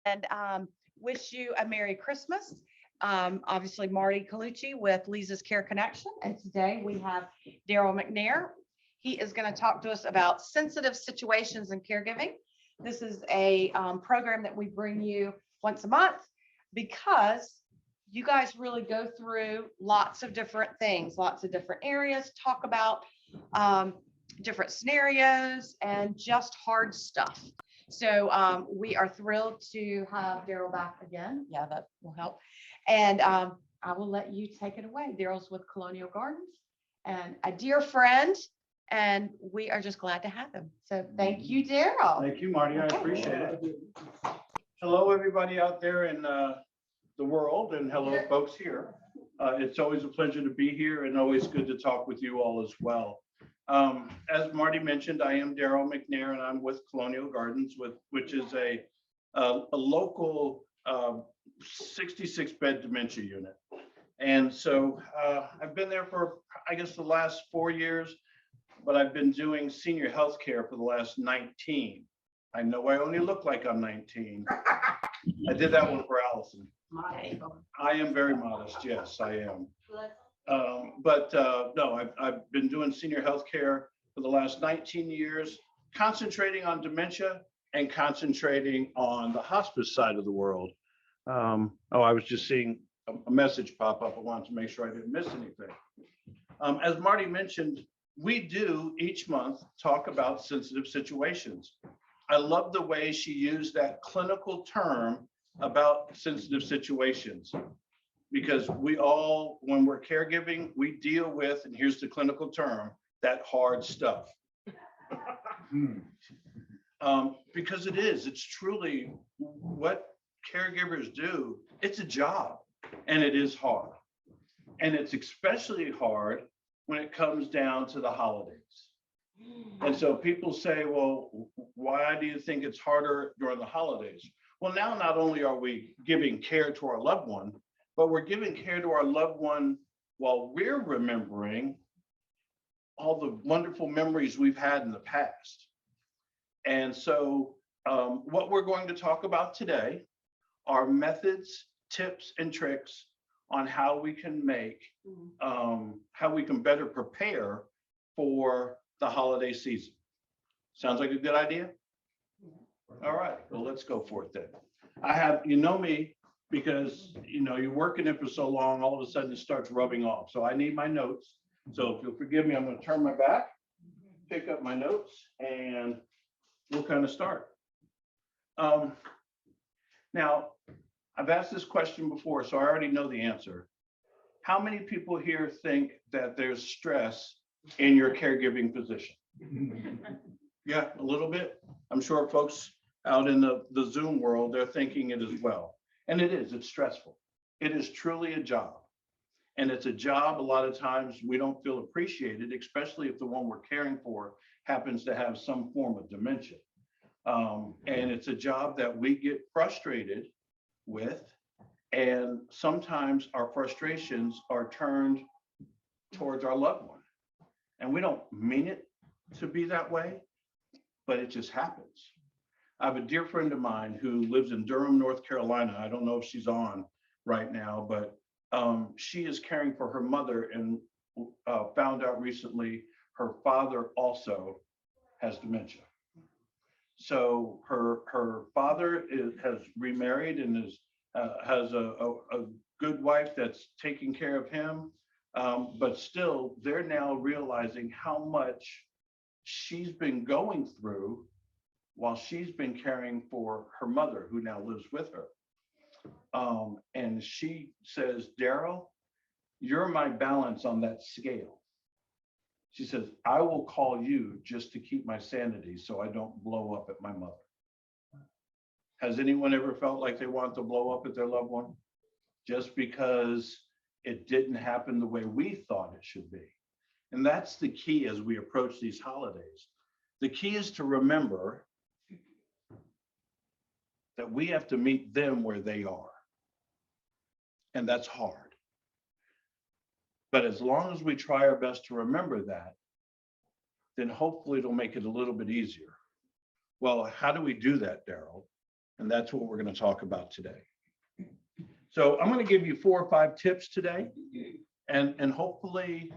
and wish you a Merry Christmas. Obviously, Marty Colucci with Lisa's Care Connection. And today we have Daryl McNair. He is going to talk to us about sensitive situations in caregiving. This is a program that we bring you once a month because you guys really go through lots of different things, lots of different areas, talk about different scenarios and just hard stuff. So we are thrilled to have Daryl back again. Yeah, that will help. And I will let you take it away. Daryl's with Colonial Gardens and a dear friend, and we are just glad to have him. So thank you, Daryl. Thank you, Marty. I appreciate it. Hello, everybody out there in the world, and hello, folks here. It's always a pleasure to be here and always good to talk with you all as well. As Marty mentioned, I am Daryl McNair, and I'm with Colonial Gardens, which is a local 66-bed dementia unit. And so I've been there for, I guess, the last 4 years, but I've been doing senior health care for the last 19. I know I only look like I'm 19. I did that one for Allison. I am very modest. Yes, I am. No, I've been doing senior health care for the last 19 years, concentrating on dementia and concentrating on the hospice side of the world. I was just seeing a message pop up. I wanted to make sure I didn't miss anything. As Marty mentioned, we do each month talk about sensitive situations. I love the way she used that clinical term about sensitive situations, because we all, when we're caregiving, we deal with, and here's the clinical term, that hard stuff. Because it's truly what caregivers do. It's a job, and it is hard. And it's especially hard when it comes down to the holidays. And so people say, well, why do you think it's harder during the holidays? Well, now not only are we giving care to our loved one, but we're giving care to our loved one while we're remembering all the wonderful memories we've had in the past. And so what we're going to talk about today are methods, tips, and tricks on how we can better prepare for the holiday season. Sounds like a good idea? All right, well, let's go for it then. I have, you know me, because you're working it for so long, all of a sudden it starts rubbing off. So I need my notes. So if you'll forgive me, I'm going to turn my back, pick up my notes, and we'll kind of start. Now, I've asked this question before, so I already know the answer. How many people here think that there's stress in your caregiving position? Yeah, a little bit. I'm sure folks out in the Zoom world, they're thinking it as well. And it is, it's stressful. It is truly a job. And it's a job, a lot of times we don't feel appreciated, especially if the one we're caring for happens to have some form of dementia. And it's a job that we get frustrated with. And sometimes our frustrations are turned towards our loved one. And we don't mean it to be that way, but it just happens. I have a dear friend of mine who lives in Durham, North Carolina. I don't know if she's on right now, but she is caring for her mother and found out recently her father also has dementia. So her father has remarried and has a good wife that's taking care of him. But still, they're now realizing how much she's been going through while she's been caring for her mother, who now lives with her. And she says, Daryl, you're my balance on that scale. She says, I will call you just to keep my sanity so I don't blow up at my mother. Has anyone ever felt like they want to blow up at their loved one just because it didn't happen the way we thought it should be? And that's the key as we approach these holidays. The key is to remember that we have to meet them where they are. And that's hard. But as long as we try our best to remember that, then hopefully it'll make it a little bit easier. Well, how do we do that, Daryl? And that's what we're going to talk about today. So I'm going to give you 4 or 5 tips today, and hopefully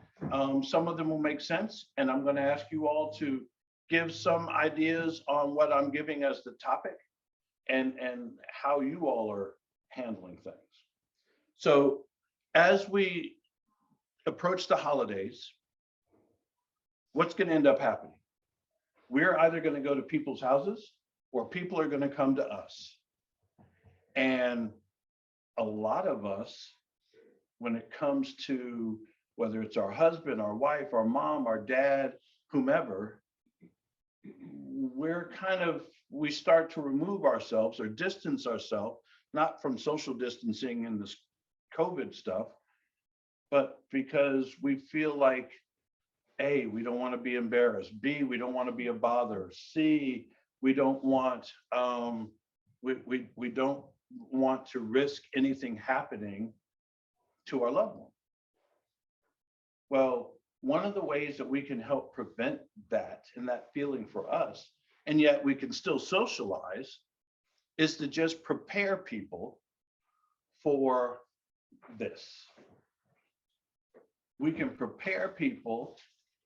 some of them will make sense. And I'm going to ask you all to give some ideas on what I'm giving as the topic and how you all are handling things. So as we approach the holidays, what's going to end up happening? We're either going to go to people's houses or people are going to come to us. And a lot of us, when it comes to whether it's our husband, our wife, our mom, our dad, whomever, we start to remove ourselves or distance ourselves, not from social distancing and this COVID stuff, but because we feel like, A, we don't want to be embarrassed. B, we don't want to be a bother. C, we don't want we don't want to risk anything happening to our loved one. Well, one of the ways that we can help prevent that and that feeling for us, and yet we can still socialize, is to just prepare people for this. We can prepare people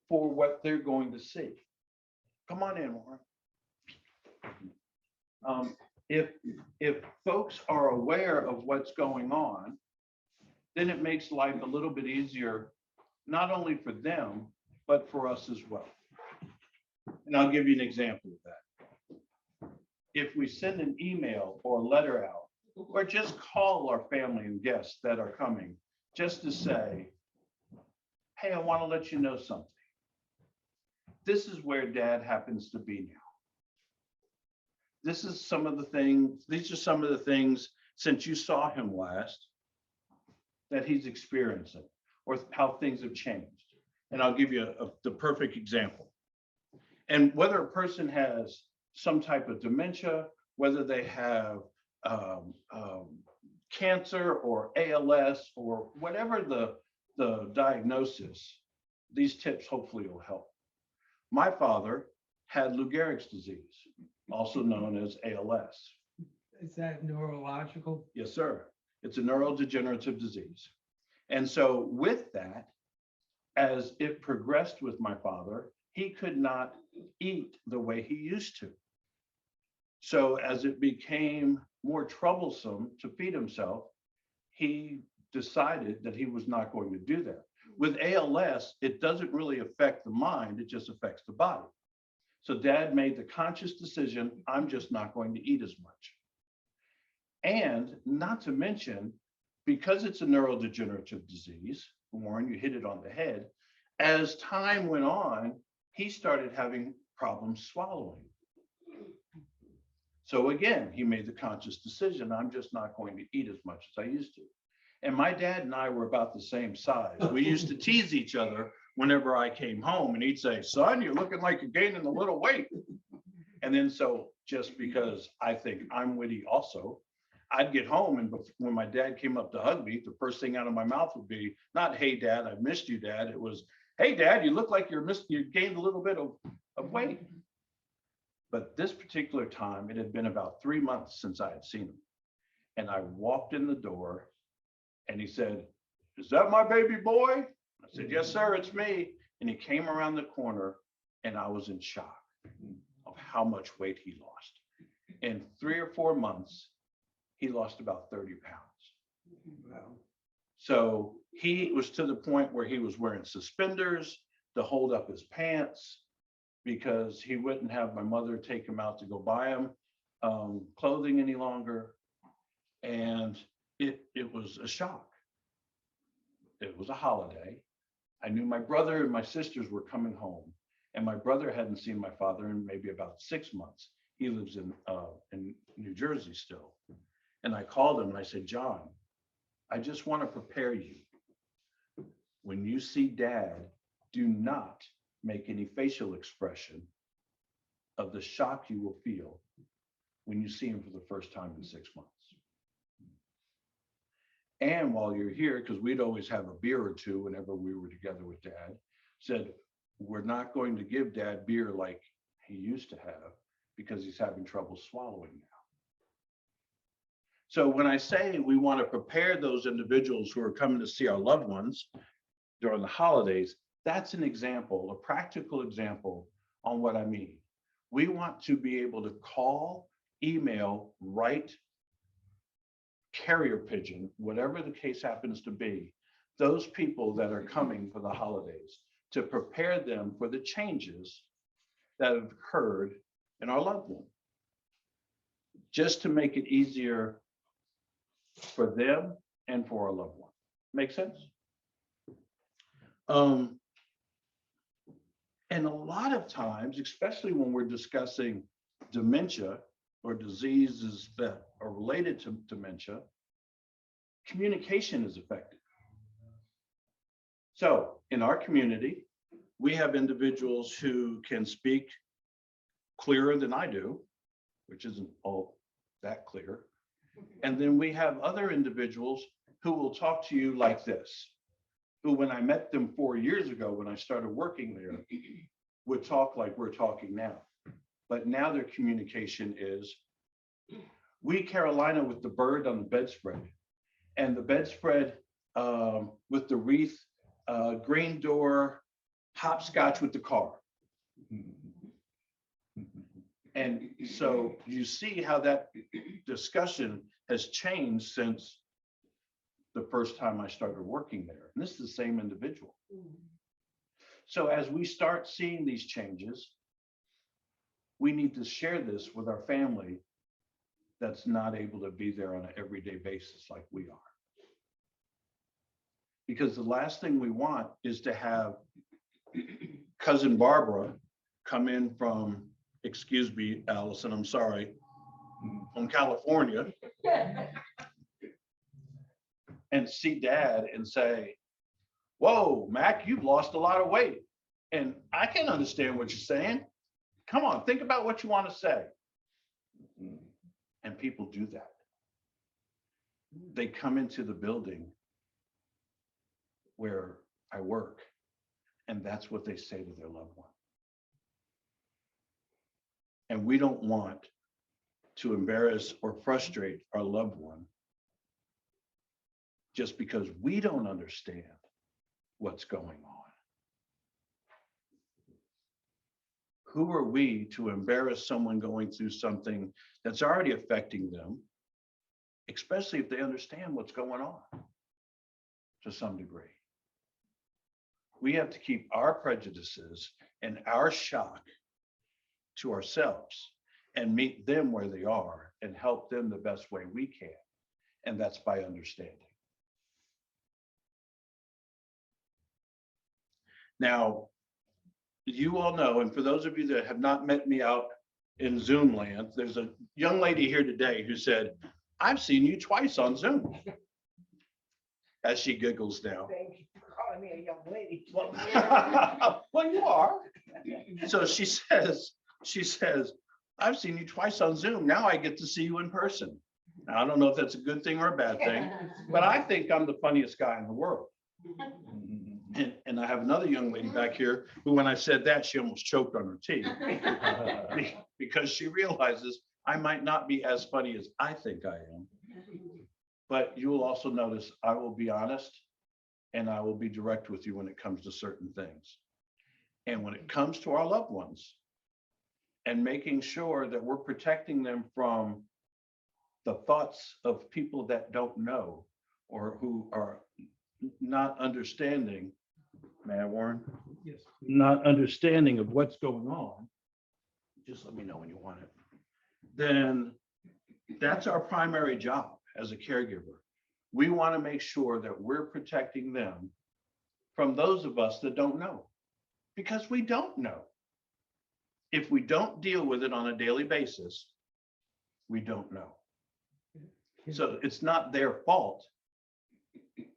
for what they're going to see. Come on in, Warren. If folks are aware of what's going on, then it makes life a little bit easier, not only for them, but for us as well. And I'll give you an example of that. If we send an email or a letter out, or just call our family and guests that are coming, just to say, hey, I want to let you know something. This is where Dad happens to be now. These are some of the things since you saw him last that he's experiencing, or how things have changed. And I'll give you the perfect example. And whether a person has some type of dementia, whether they have cancer or ALS or whatever the diagnosis, these tips hopefully will help. My father had Lou Gehrig's disease, also known as ALS. Is that neurological? Yes, sir. It's a neurodegenerative disease. And so with that, as it progressed with my father, he could not eat the way he used to. So as it became more troublesome to feed himself, he decided that he was not going to do that. With ALS, it doesn't really affect the mind, it just affects the body. So Dad made the conscious decision, I'm just not going to eat as much. And not to mention, because it's a neurodegenerative disease, Warren, you hit it on the head, as time went on, he started having problems swallowing. So again, he made the conscious decision, I'm just not going to eat as much as I used to. And my dad and I were about the same size. We used to tease each other whenever I came home, and he'd say, son, you're looking like you're gaining a little weight. And then so just because I think I'm witty also, I'd get home, and when my dad came up to hug me, the first thing out of my mouth would be not, hey, Dad, I missed you, Dad. It was, hey, Dad, you look like you gained a little bit of weight. But this particular time, it had been about 3 months since I had seen him. And I walked in the door and he said, is that my baby boy? I said, yes, sir, it's me. And he came around the corner and I was in shock of how much weight he lost. In 3 or 4 months, he lost about 30 pounds. Wow. So he was to the point where he was wearing suspenders to hold up his pants because he wouldn't have my mother take him out to go buy him clothing any longer. And it was a shock. It was a holiday. I knew my brother and my sisters were coming home, and my brother hadn't seen my father in maybe about 6 months. He lives in New Jersey still. And I called him and I said, John, I just want to prepare you. When you see Dad, do not make any facial expression of the shock you will feel when you see him for the first time in 6 months. And while you're here, because we'd always have a beer or two whenever we were together with Dad, said, we're not going to give Dad beer like he used to have because he's having trouble swallowing now. So when I say we want to prepare those individuals who are coming to see our loved ones during the holidays, that's an example, a practical example on what I mean. We want to be able to call, email, write, carrier pigeon, whatever the case happens to be, those people that are coming for the holidays to prepare them for the changes that have occurred in our loved one. Just to make it easier for them and for our loved one. Make sense? And a lot of times, especially when we're discussing dementia or diseases that are related to dementia, communication is affected. So in our community, we have individuals who can speak clearer than I do, which isn't all that clear. And then we have other individuals who will talk to you like this, who when I met them 4 years ago, when I started working there, would talk like we're talking now. But now their communication is, we Carolina with the bird on the bedspread, and the bedspread with the wreath, green door, hopscotch with the car. And so you see how that discussion has changed since the first time I started working there. And this is the same individual. So as we start seeing these changes, we need to share this with our family that's not able to be there on an everyday basis like we are. Because the last thing we want is to have cousin Barbara come in from, excuse me, Allison, I'm sorry, from California, and see dad and say, whoa, Mac, you've lost a lot of weight. And I can understand what you're saying. Come on, think about what you want to say. And people do that. They come into the building where I work, and that's what they say to their loved one. And we don't want to embarrass or frustrate our loved one just because we don't understand what's going on. Who are we to embarrass someone going through something that's already affecting them, especially if they understand what's going on to some degree? We have to keep our prejudices and our shock to ourselves and meet them where they are and help them the best way we can. And that's by understanding. Now, you all know, and for those of you that have not met me out in Zoom land, there's a young lady here today who said, I've seen you twice on Zoom. As she giggles now. Thank you for calling me a young lady. Well, you are. So she says, I've seen you twice on Zoom. Now I get to see you in person. Now, I don't know if that's a good thing or a bad thing, but I think I'm the funniest guy in the world. And I have another young lady back here who, when I said that, she almost choked on her tea because she realizes I might not be as funny as I think I am. But you will also notice I will be honest and I will be direct with you when it comes to certain things. And when it comes to our loved ones and making sure that we're protecting them from the thoughts of people that don't know or who are not understanding, may I, Warren? Yes. Not understanding of what's going on, just let me know when you want it, then that's our primary job as a caregiver. We want to make sure that we're protecting them from those of us that don't know, because we don't know. If we don't deal with it on a daily basis, we don't know. So it's not their fault.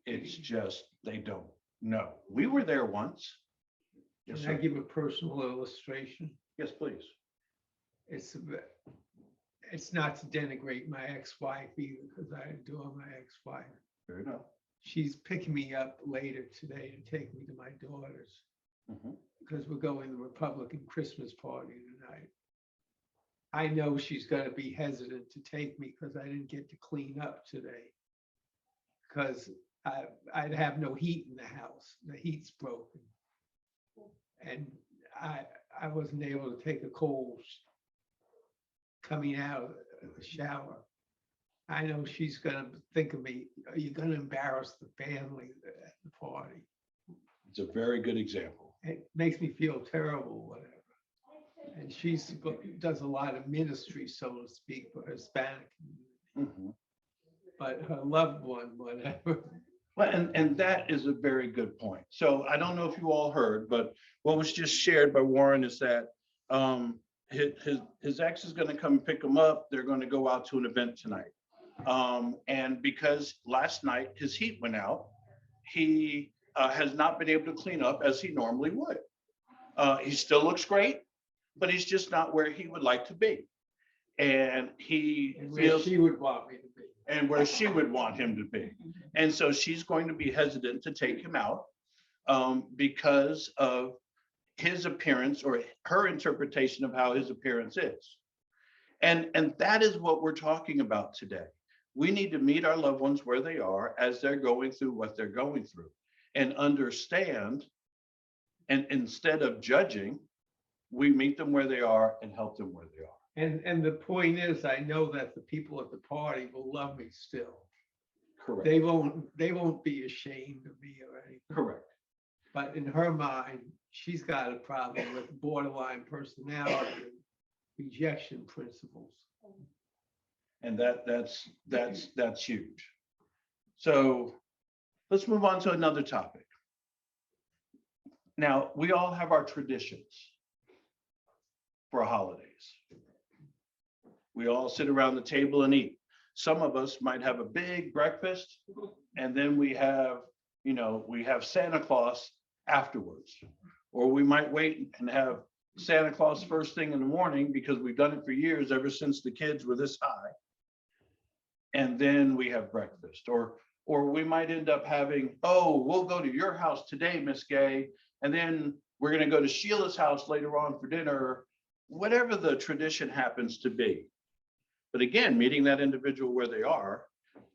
It's just they don't know. We were there once. Yes, Can I sir. give a personal illustration? Yes, please. It's not to denigrate my ex-wife either, because I adore my ex-wife. Fair enough. She's picking me up later today to take me to my daughter's Mhm. because we're going to the Republican Christmas party tonight. I know she's gonna be hesitant to take me because I didn't get to clean up today. Because I'd have no heat in the house. The heat's broken. And I wasn't able to take a cold coming out of the shower. I know she's gonna think of me, are you gonna embarrass the family at the party? It's a very good example. It makes me feel terrible, whatever. And does a lot of ministry, so to speak, for Hispanic community. Mhm. But her loved one, whatever. Well, and that is a very good point. So I don't know if you all heard, but what was just shared by Warren is that his ex is going to come pick him up. They're going to go out to an event tonight. And because last night his heat went out, he has not been able to clean up as he normally would. He still looks great, but he's just not where he would like to be. And he And where feels, she would want me to be. and where she would want him to be. And so she's going to be hesitant to take him out because of his appearance or her interpretation of how his appearance is. And that is what we're talking about today. We need to meet our loved ones where they are as they're going through what they're going through and understand. And instead of judging, we meet them where they are and help them where they are. And the point is, I know that the people at the party will love me still. Correct. They won't be ashamed of me or anything. Correct. But in her mind, she's got a problem with borderline personality and rejection principles. And that's huge. So let's move on to another topic. Now, we all have our traditions for holidays. We all sit around the table and eat. Some of us might have a big breakfast, and then we have Santa Claus afterwards. Or we might wait and have Santa Claus first thing in the morning because we've done it for years, ever since the kids were this high. And then we have breakfast. Or we might end up having, oh, we'll go to your house today, Miss Gay, and then we're going to go to Sheila's house later on for dinner, whatever the tradition happens to be. But again, meeting that individual where they are,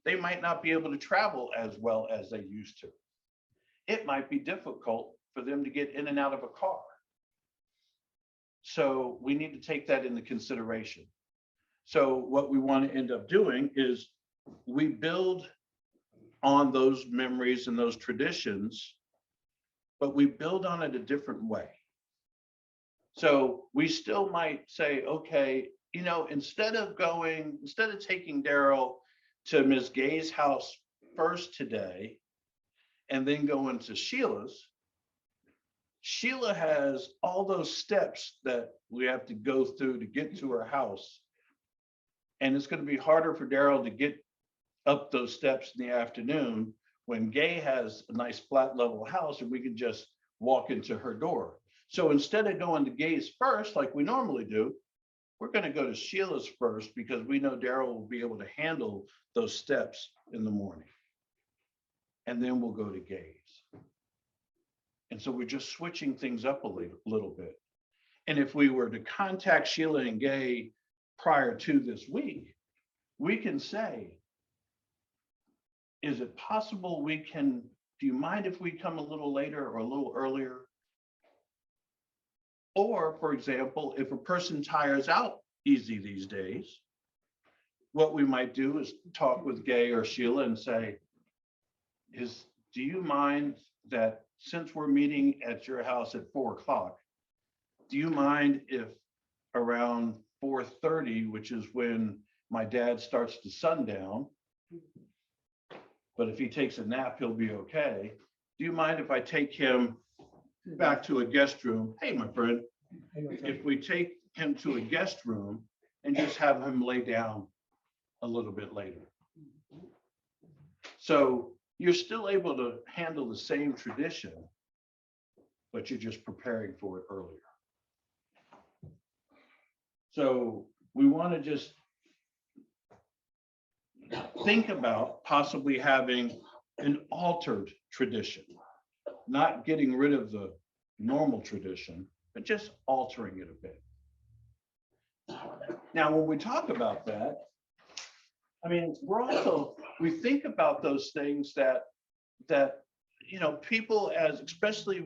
they might not be able to travel as well as they used to. It might be difficult for them to get in and out of a car. So we need to take that into consideration. So what we want to end up doing is we build on those memories and those traditions, but we build on it a different way. So we still might say, okay, instead of taking Daryl to Ms. Gay's house first today and then going to Sheila's, Sheila has all those steps that we have to go through to get to her house. And it's going to be harder for Daryl to get up those steps in the afternoon when Gay has a nice flat level house and we can just walk into her door. So instead of going to Gay's first, like we normally do, we're going to go to Sheila's first because we know Daryl will be able to handle those steps in the morning. And then we'll go to Gay's. And so we're just switching things up a little bit. And if we were to contact Sheila and Gay prior to this week, we can say, is it possible do you mind if we come a little later or a little earlier? Or, for example, if a person tires out easy these days, what we might do is talk with Gay or Sheila and say, do you mind that since we're meeting at your house at 4 o'clock, do you mind if around 4:30, which is when my dad starts to sundown, but if he takes a nap, he'll be okay. Do you mind if I take him back to a guest room? Hey, my friend, if we take him to a guest room and just have him lay down a little bit later. So you're still able to handle the same tradition, but you're just preparing for it earlier. So we want to just think about possibly having an altered tradition, not getting rid of the normal tradition, but just altering it a bit. Now, when we talk about that, I mean, we think about those things that, people especially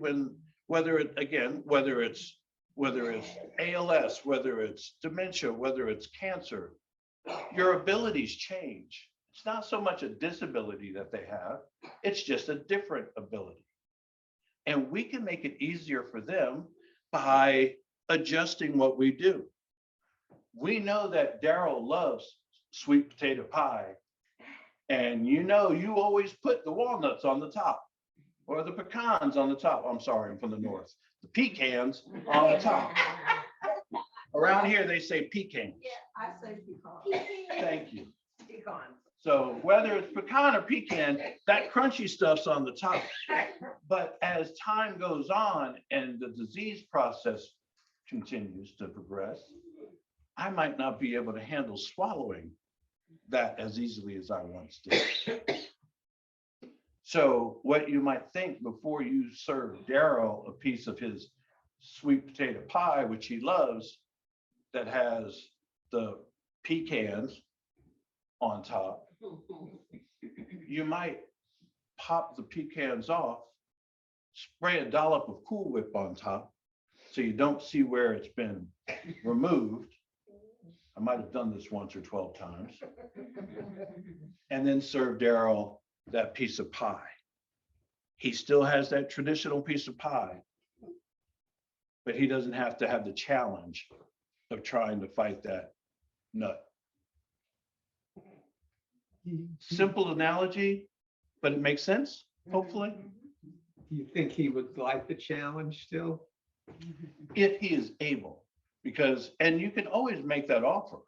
whether it's ALS, whether it's dementia, whether it's cancer, your abilities change. It's not so much a disability that they have, it's just a different ability. And we can make it easier for them by adjusting what we do. We know that Daryl loves sweet potato pie. And you always put the walnuts on the top or the pecans on the top. I'm sorry, I'm from the north. The pecans on the top. Around here, they say pecans. Yeah, I say pecan. Thank you. Pecan. So whether it's pecan or pecan, that crunchy stuff's on the top. But as time goes on and the disease process continues to progress, I might not be able to handle swallowing that as easily as I once did. So what you might think before you serve Daryl a piece of his sweet potato pie, which he loves, that has the pecans on top, you might pop the pecans off, spray a dollop of Cool Whip on top so you don't see where it's been removed. I might have done this once or 12 times. And then serve Daryl that piece of pie. He still has that traditional piece of pie, but he doesn't have to have the challenge of trying to fight that nut. Simple analogy, but it makes sense, hopefully. Do you think he would like the challenge still? If he is able, and you can always make that offer.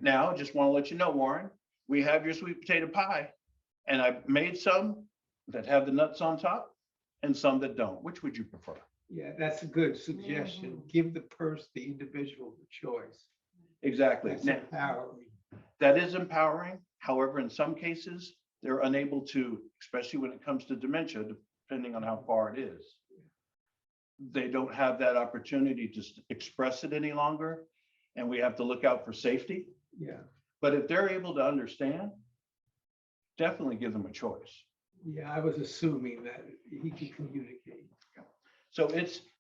Now, just want to let you know, Warren, we have your sweet potato pie, and I've made some that have the nuts on top and some that don't. Which would you prefer? Yeah, that's a good suggestion. Give the individual the choice. Exactly. That's Now, empowering. that is empowering. However, in some cases, they're unable to, especially when it comes to dementia, depending on how far it is. They don't have that opportunity to express it any longer, and we have to look out for safety. Yeah, But if they're able to understand, definitely give them a choice. yeah, I was assuming that he could communicate. So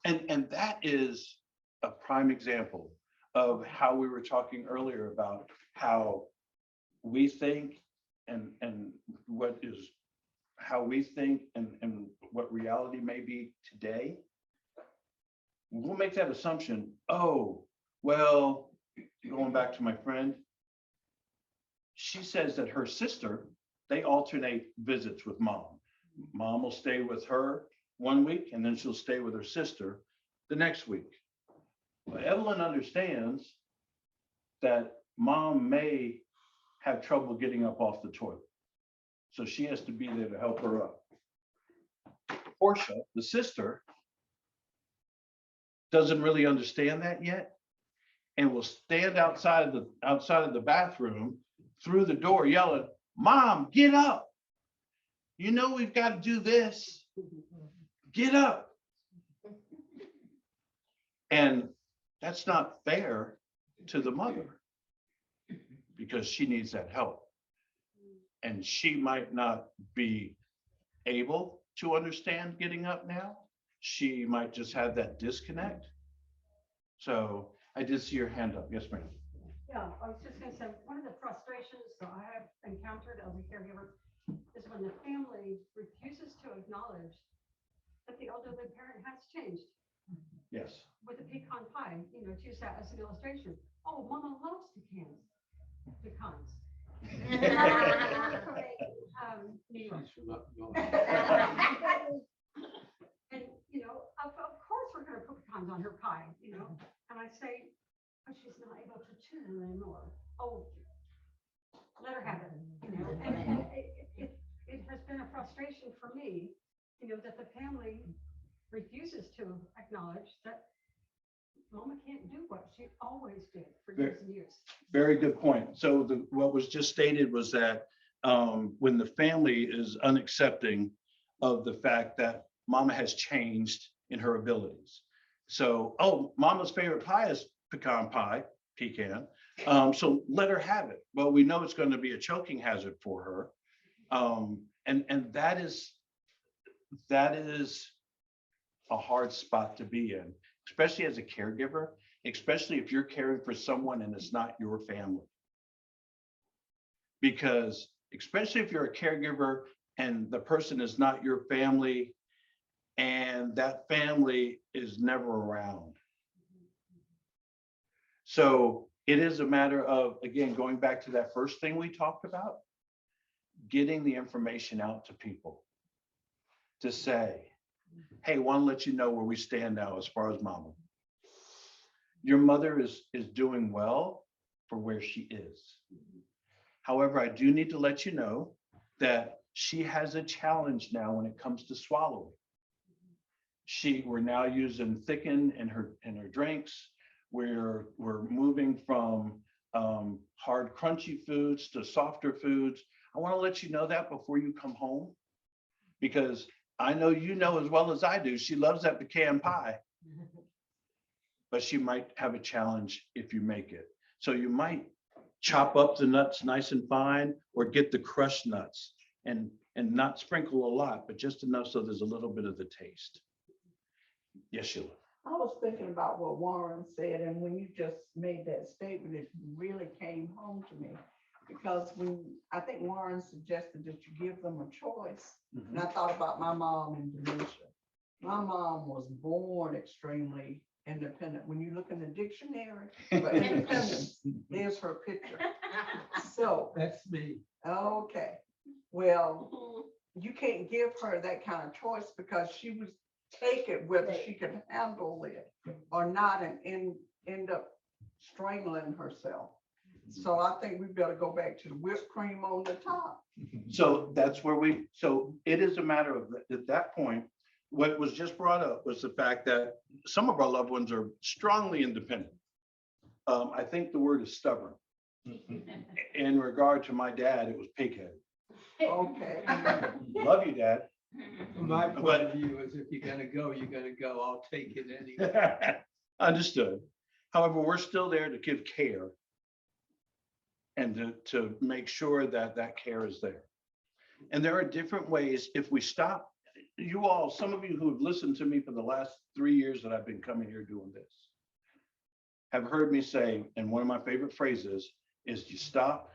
and that is a prime example of how we were talking earlier about how we think and how we think and what reality may be today. We'll make that assumption, oh, well, going back to my friend, she says that her sister, they alternate visits with mom. Mom will stay with her 1 week and then she'll stay with her sister the next week. But Evelyn understands that mom may have trouble getting up off the toilet. So she has to be there to help her up. Portia, the sister, doesn't really understand that yet and will stand outside of the bathroom through the door yelling, "Mom, get up. You know we've got to do this. Get up." And that's not fair to the mother because she needs that help. And she might not be able to understand getting up now. She might just have that disconnect. So I did see your hand up. Yes, ma'am. Yeah, I was just gonna say, one of the frustrations that I have encountered as a caregiver is when the family refuses to acknowledge that the elderly parent has changed. Yes. With the pecan pie, to use that as an illustration. Oh, Mama loves pecans. New York. She's from up north. And, of course, we're gonna put pecans on her pie, and I say, but she's not able to chew them anymore. Oh, let her have it, and it has been a frustration for me, that the family refuses to acknowledge that Mama can't do what she always did for years and years. Very good point. So what was just stated was that when the family is unaccepting of the fact that Mama has changed in her abilities. So, oh, Mama's favorite pie is pecan pie. pecan. So let her have it. But we know it's going to be a choking hazard for her. And that is a hard spot to be in, especially as a caregiver, especially if you're caring for someone and it's not your family. Because especially if you're a caregiver and the person is not your family and that family is never around. So it is a matter of, again, going back to that first thing we talked about, getting the information out to people to say, hey, want to let you know where we stand now as far as mama. Your mother is doing well for where she is. However, I do need to let you know that she has a challenge now when it comes to swallowing. We're now using thicken in her drinks. We're moving from hard, crunchy foods to softer foods. I want to let you know that before you come home, because I know you know as well as I do, she loves that pecan pie, but she might have a challenge if you make it. So you might chop up the nuts nice and fine, or get the crushed nuts and not sprinkle a lot, but just enough so there's a little bit of the taste. Yes, Sheila. I was thinking about what Warren said, and when you just made that statement, it really came home to me. Because I think Warren suggested that you give them a choice. And I thought about my mom and dementia. My mom was born extremely independent. When you look in the dictionary for independence, there's her picture. So, That's me. okay, well, you can't give her that kind of choice because she would take it whether she could handle it or not, and end up strangling herself. So I think we better go back to the whipped cream on the top. So that's where so it is a matter of, at that point, what was just brought up was the fact that some of our loved ones are strongly independent. I think the word is stubborn. In regard to my dad, it was pighead. Okay. Love you, Dad. From my point of view is if you're gonna go, you're gonna go. I'll take it anyway. Understood. However, we're still there to give care and to make sure that that care is there. And there are different ways. If we stop, you all, some of you who have listened to me for the last 3 years that I've been coming here doing this, have heard me say, and one of my favorite phrases is you stop,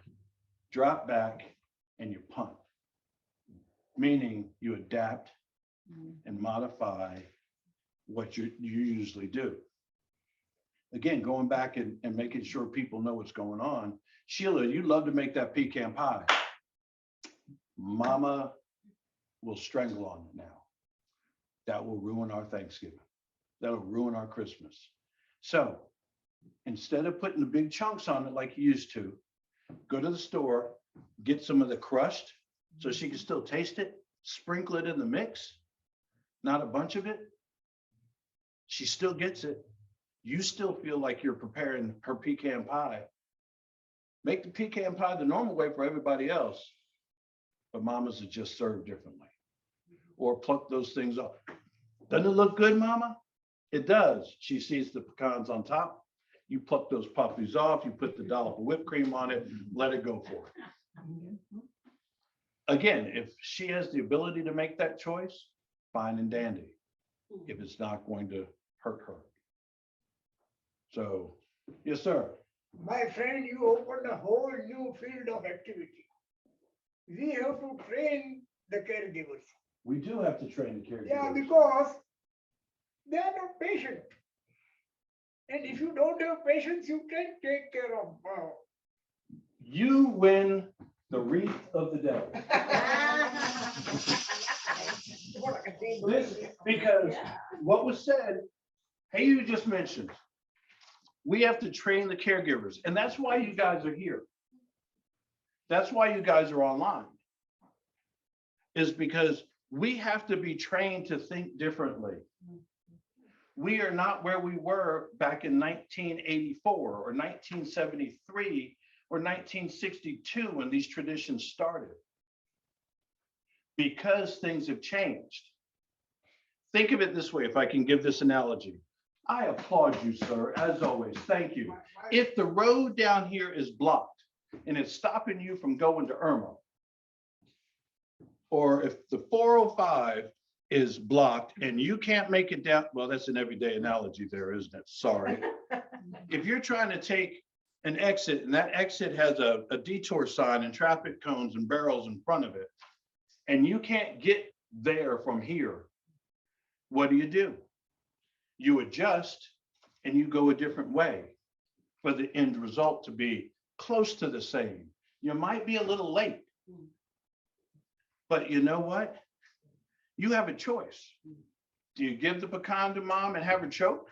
drop back, and you punt. Meaning you adapt and modify what you usually do. Again, going back and making sure people know what's going on. Sheila, you love to make that pecan pie. Mama will strangle on it now. That will ruin our Thanksgiving. That'll ruin our Christmas. So instead of putting the big chunks on it like you used to, go to the store, get some of the crushed so she can still taste it, sprinkle it in the mix, not a bunch of it. She still gets it. You still feel like you're preparing her pecan pie. Make the pecan pie the normal way for everybody else, but Mama's are just served differently. Or pluck those things off. Doesn't it look good, Mama? It does. She sees the pecans on top. You pluck those puppies off, you put the dollop of whipped cream on it, let it go for it. Again, if she has the ability to make that choice, fine and dandy, if it's not going to hurt her. So, yes, sir. My friend, you opened a whole new field of activity. We have to train the caregivers. We do have to train the caregivers. Yeah, because they are not patient. And if you don't have patience, you can't take care of. You win the wreath of the day. Because what was said, hey, you just mentioned, we have to train the caregivers. And that's why you guys are here. That's why you guys are online. Is because we have to be trained to think differently. We are not where we were back in 1984 or 1973 or 1962 when these traditions started. Because things have changed. Think of it this way, if I can give this analogy. I applaud you, sir, as always. Thank you. If the road down here is blocked and it's stopping you from going to Irma, or if the 405 is blocked and you can't make it down, well, that's an everyday analogy there, isn't it? Sorry. If you're trying to take an exit and that exit has a detour sign and traffic cones and barrels in front of it, and you can't get there from here, what do? You adjust and you go a different way for the end result to be close to the same. You might be a little late, but you know what? You have a choice. Do you give the pecan to mom and have her choke?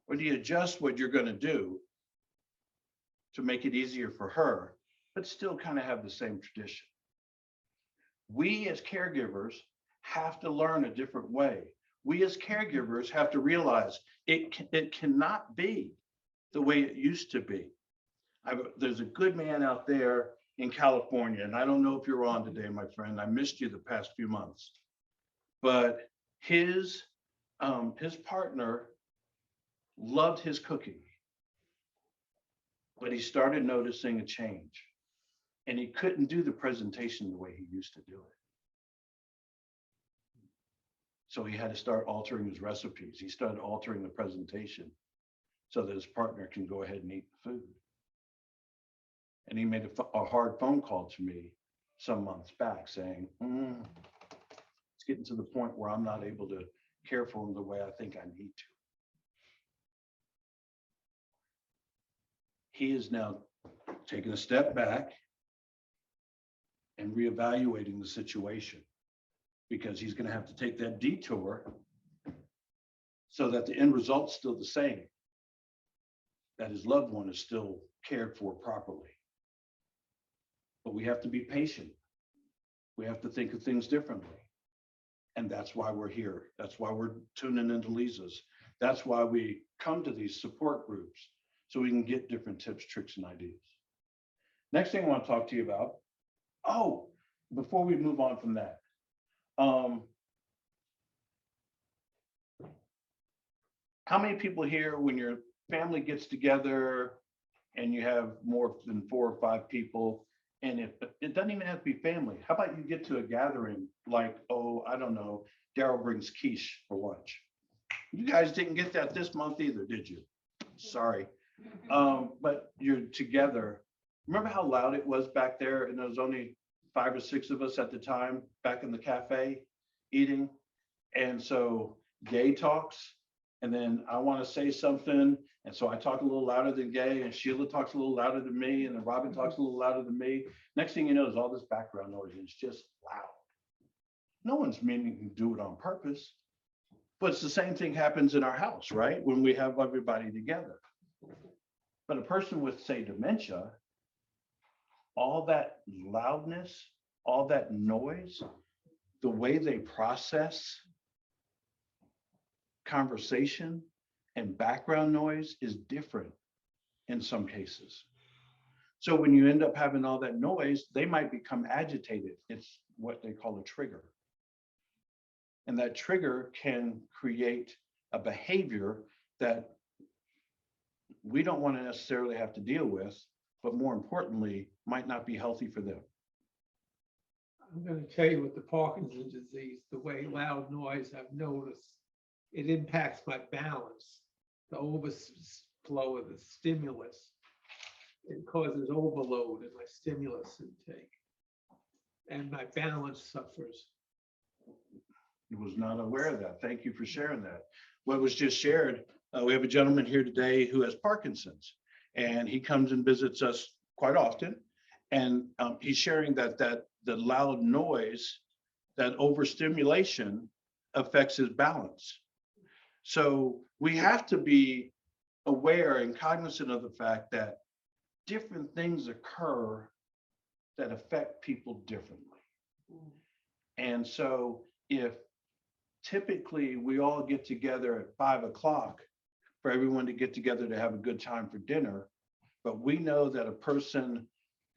Or do you adjust what you're going to do to make it easier for her, but still kind of have the same tradition? We as caregivers have to learn a different way. We as caregivers have to realize it cannot be the way it used to be. There's a good man out there in California, and I don't know if you're on today, my friend. I missed you the past few months, but his partner loved his cooking, but he started noticing a change, and he couldn't do the presentation the way he used to do it. So he had to start altering his recipes. He started altering the presentation so that his partner can go ahead and eat the food. And he made a hard phone call to me some months back saying, it's getting to the point where I'm not able to care for him the way I think I need to. He is now taking a step back and reevaluating the situation, because he's going to have to take that detour so that the end result's still the same, that his loved one is still cared for properly. But we have to be patient. We have to think of things differently. And that's why we're here. That's why we're tuning into Lisa's. That's why we come to these support groups, so we can get different tips, tricks, and ideas. Next thing I want to talk to you about, before we move on from that, how many people here, when your family gets together and you have more than 4 or 5 people, and it doesn't even have to be family. How about you get to a gathering like, I don't know, Daryl brings quiche for lunch. You guys didn't get that this month either, did you? Sorry. But you're together. Remember how loud it was back there? And there was only 5 or 6 of us at the time back in the cafe eating. And so Gay talks, and then I want to say something. And so I talk a little louder than Gay, and Sheila talks a little louder than me, and then Robin talks a little louder than me. Next thing you know, there's all this background noise, and it's just loud. No one's meaning to do it on purpose, but it's the same thing happens in our house, right? When we have everybody together. But a person with, say, dementia, all that loudness, all that noise, the way they process conversation and background noise is different in some cases. So when you end up having all that noise, they might become agitated. It's what they call a trigger. And that trigger can create a behavior that we don't want to necessarily have to deal with, but more importantly, might not be healthy for them. I'm going to tell you with the Parkinson's disease, the way loud noise I've noticed, it impacts my balance. The overflow of the stimulus, it causes overload in my stimulus intake, and my balance suffers. I was not aware of that. Thank you for sharing that. What was just shared, we have a gentleman here today who has Parkinson's, and he comes and visits us quite often. And he's sharing that the loud noise, that overstimulation affects his balance. So we have to be aware and cognizant of the fact that different things occur that affect people differently. And so if typically we all get together at 5 o'clock for everyone to get together to have a good time for dinner, but we know that a person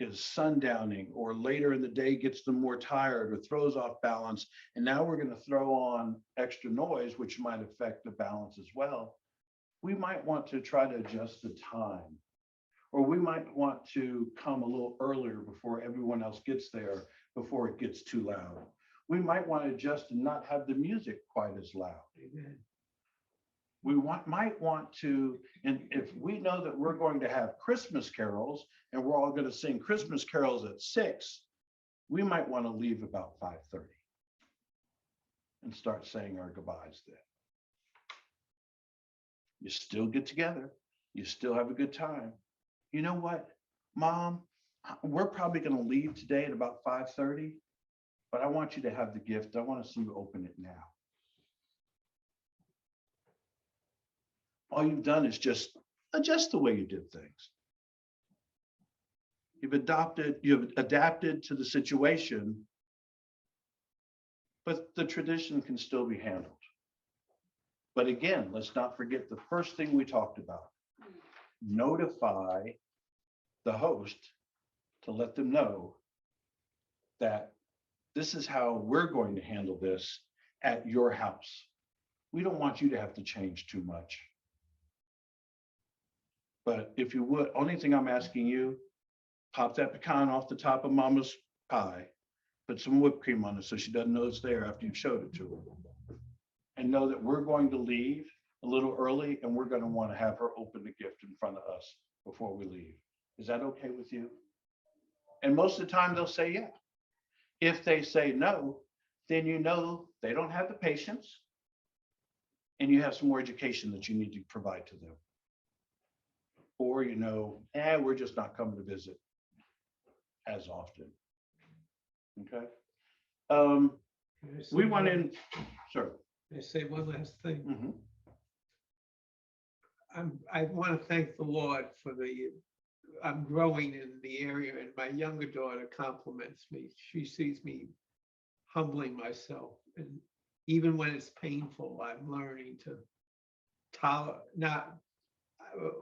is sundowning, or later in the day gets them more tired or throws off balance. And now we're going to throw on extra noise, which might affect the balance as well. We might want to try to adjust the time, or we might want to come a little earlier before everyone else gets there, before it gets too loud. We might want to adjust and not have the music quite as loud. Amen. We might want to, and if we know that we're going to have Christmas carols and we're all going to sing Christmas carols at 6, we might want to leave about 5:30 and start saying our goodbyes then. You still get together, you still have a good time. You know what, Mom, we're probably going to leave today at about 5:30, but I want you to have the gift. I want to see you open it now. All you've done is just adjust the way you did things. You've adapted to the situation, but the tradition can still be handled. But again, let's not forget the first thing we talked about. Notify the host to let them know that this is how we're going to handle this at your house. We don't want you to have to change too much. But if you would, only thing I'm asking you, pop that pecan off the top of Mama's pie, put some whipped cream on it so she doesn't know it's there after you've showed it to her. And know that we're going to leave a little early and we're going to want to have her open the gift in front of us before we leave. Is that okay with you? And most of the time they'll say yeah. If they say no, then you know they don't have the patience and you have some more education that you need to provide to them. Or, you know, we're just not coming to visit as often. Okay. Can I say We went one- in, sure. Can I say one last thing? Mhm. I want to thank the Lord for I'm growing in the area, and my younger daughter compliments me. She sees me humbling myself, and even when it's painful, I'm learning to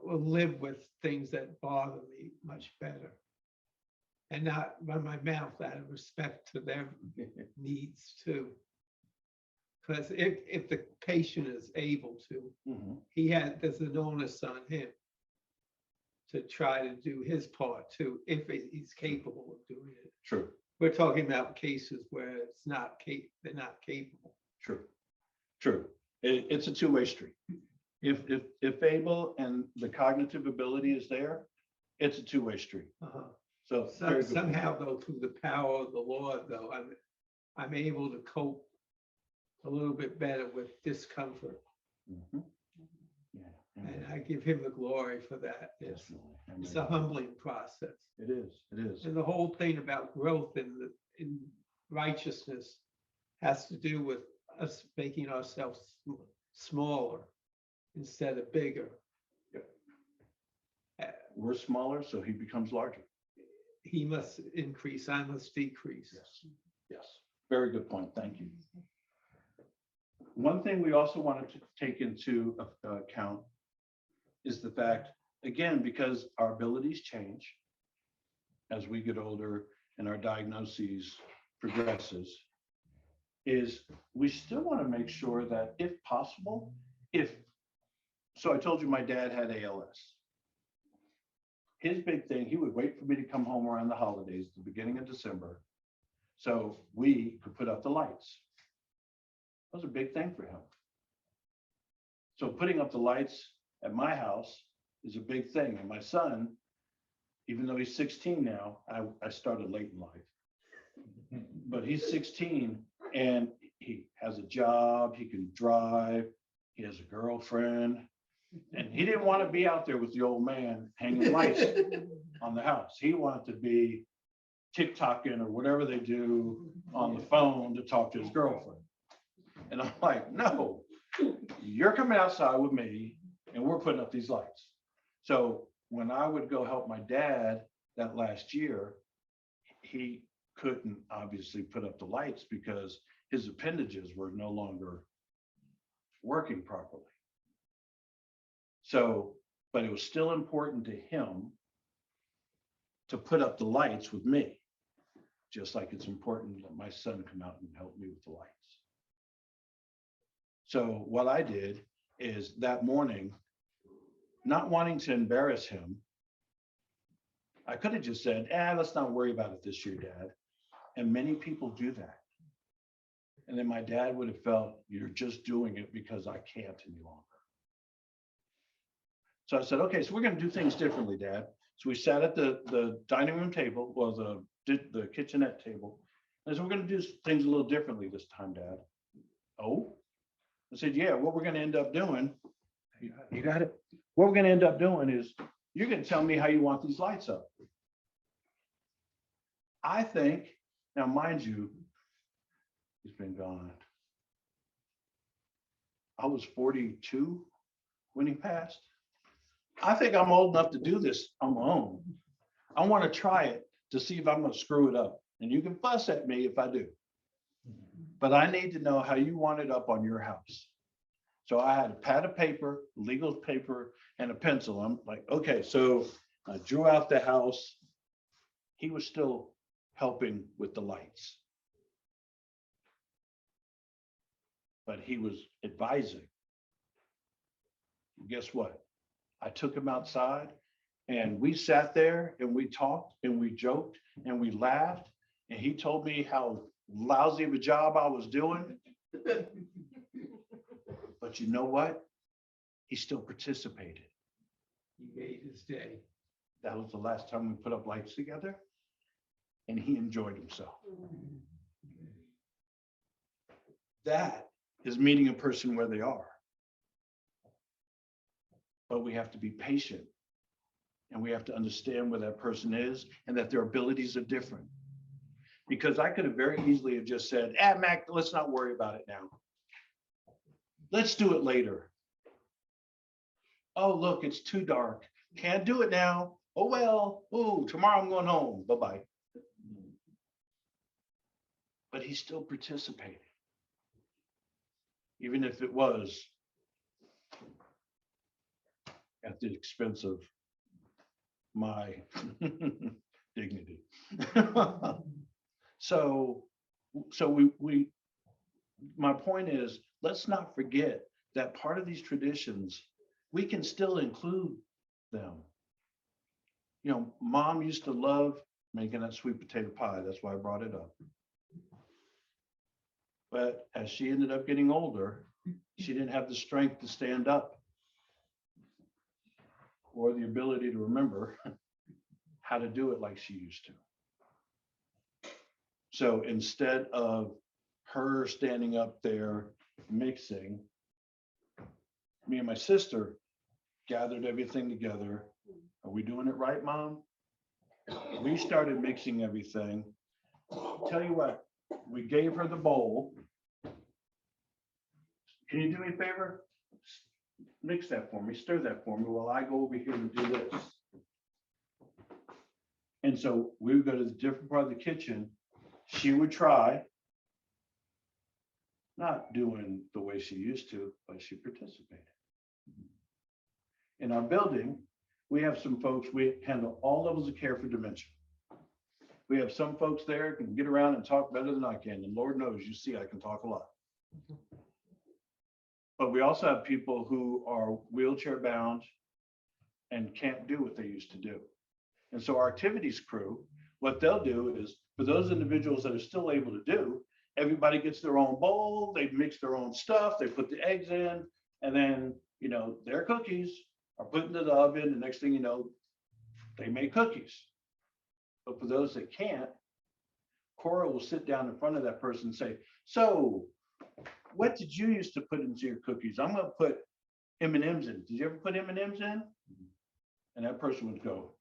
live with things that bother me much better, and not run my mouth out of respect to their needs too. Because if the patient is able to, Mhm. there's an onus on him to try to do his part too, if he's capable of doing it. True, We're talking about cases where they're not capable. true, true. It's a two-way street. If able and the cognitive ability is there, it's a two-way street. So very good point. Somehow though, through the power of the Lord though, I'm able to cope a little bit better with discomfort. Mhm. Yeah, And I give him the glory for that. definitely. It's a humbling process. It is, it is. And the whole thing about growth in righteousness has to do with us making ourselves smaller instead of bigger. We're smaller, so he becomes larger. He must increase, I must decrease. Yes, yes. Very good point. Thank you. One thing we also wanted to take into account is the fact, again, because our abilities change as we get older and our diagnoses progresses, is we still want to make sure that if possible, so I told you my dad had ALS. His big thing, he would wait for me to come home around the holidays, the beginning of December, so we could put up the lights. That was a big thing for him. So putting up the lights at my house is a big thing. And my son, even though he's 16 now, I started late in life, but he's 16 and he has a job, he can drive, he has a girlfriend, and he didn't want to be out there with the old man hanging lights on the house. He wanted to be TikToking or whatever they do on the phone to talk to his girlfriend. And I'm like, no, you're coming outside with me and we're putting up these lights. So when I would go help my dad that last year, he couldn't obviously put up the lights because his appendages were no longer working properly. So, but it was still important to him to put up the lights with me, just like it's important to let my son come out and help me with the lights. So what I did is that morning, not wanting to embarrass him, I could have just said, let's not worry about it this year, Dad. And many people do that. And then my dad would have felt, you're just doing it because I can't any longer. So I said, okay, so we're going to do things differently, Dad. So we sat at the dining room table, well, the kitchenette table. I said, we're going to do things a little differently this time, Dad. Oh, I said, yeah, what we're going to end up doing, you got it. What we're going to end up doing is you're going to tell me how you want these lights up. I think, now mind you, he's been gone. I was 42 when he passed. I think I'm old enough to do this on my own. I want to try it to see if I'm going to screw it up. And you can fuss at me if I do. But I need to know how you want it up on your house. So I had a pad of paper, legal paper, and a pencil. I'm like, okay, so I drew out the house. He was still helping with the lights. But he was advising. Guess what? I took him outside and we sat there and we talked and we joked and we laughed. And he told me how lousy of a job I was doing. But you know what? He still participated. He made his day. That was the last time we put up lights together. And he enjoyed himself. That is meeting a person where they are. But we have to be patient. And we have to understand where that person is and that their abilities are different. Because I could have very easily have just said, Mac, let's not worry about it now. Let's do it later. Oh, look, it's too dark. Can't do it now. Oh, well, tomorrow I'm going home. Bye-bye. But he still participated. Even if it was at the expense of my dignity. So my point is, let's not forget that part of these traditions, we can still include them. You know, Mom used to love making that sweet potato pie. That's why I brought it up. But as she ended up getting older, she didn't have the strength to stand up or the ability to remember how to do it like she used to. So instead of her standing up there mixing, me and my sister gathered everything together. Are we doing it right, Mom? We started mixing everything. Tell you what, we gave her the bowl. Can you do me a favor? Mix that for me, stir that for me while I go over here and do this. And so we would go to the different part of the kitchen. She would try, not doing the way she used to, but she participated. In our building, we have some folks, we handle all levels of care for dementia. We have some folks there who can get around and talk better than I can. And Lord knows, you see, I can talk a lot. But we also have people who are wheelchair bound and can't do what they used to do. And so our activities crew, what they'll do is, for those individuals that are still able to do, everybody gets their own bowl, they mix their own stuff, they put the eggs in, and then, you know, their cookies are put into the oven, and next thing you know, they make cookies. But for those that can't, Cora will sit down in front of that person and say, so what did you used to put into your cookies? I'm going to put M&Ms in. Did you ever put M&Ms in? And that person would go,